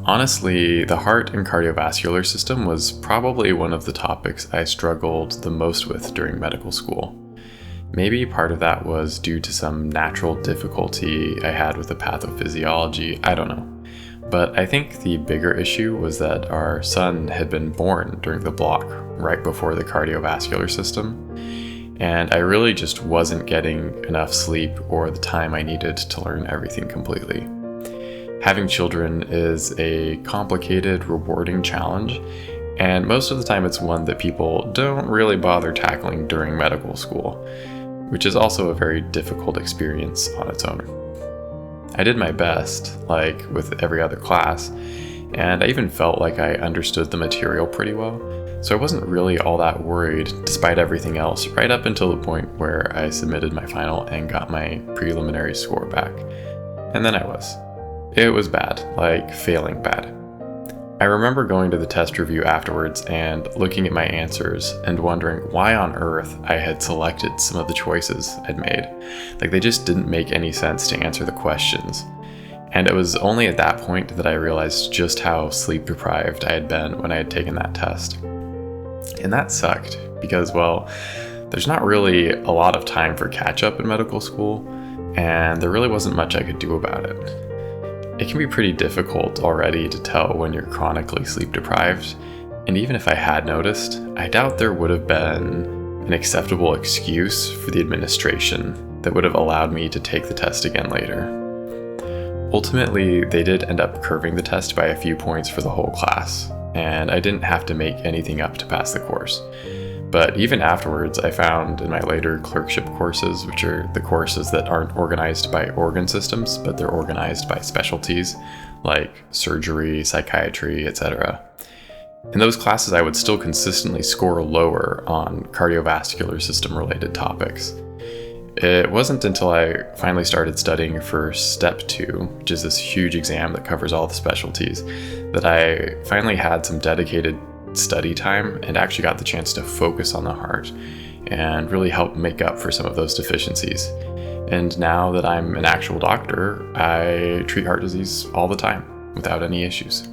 Honestly, the heart and cardiovascular system was probably one of the topics I struggled the most with during medical school. Maybe part of that was due to some natural difficulty I had with the pathophysiology, I don't know. But I think the bigger issue was that our son had been born during the block, right before the cardiovascular system, and I really just wasn't getting enough sleep or the time I needed to learn everything completely. Having children is a complicated, rewarding challenge, and most of the time it's one that people don't really bother tackling during medical school, which is also a very difficult experience on its own. I did my best, like with every other class, and I even felt like I understood the material pretty well, so I wasn't really all that worried despite everything else right up until the point where I submitted my final and got my preliminary score back. And then I was. It was bad, like failing bad. I remember going to the test review afterwards and looking at my answers and wondering why on earth I had selected some of the choices I'd made. Like they just didn't make any sense to answer the questions. And it was only at that point that I realized just how sleep deprived I had been when I had taken that test. And that sucked because, well, there's not really a lot of time for catch up in medical school, and there really wasn't much I could do about it. It can be pretty difficult already to tell when you're chronically sleep deprived, and even if I had noticed, I doubt there would have been an acceptable excuse for the administration that would have allowed me to take the test again later. Ultimately, they did end up curving the test by a few points for the whole class, and I didn't have to make anything up to pass the course. But even afterwards, I found in my later clerkship courses, which are the courses that aren't organized by organ systems, but they're organized by specialties like surgery, psychiatry, etc. In those classes, I would still consistently score lower on cardiovascular system related topics. It wasn't until I finally started studying for Step 2, which is this huge exam that covers all the specialties, that I finally had some dedicated study time and actually got the chance to focus on the heart and really help make up for some of those deficiencies. And now that I'm an actual doctor, I treat heart disease all the time without any issues.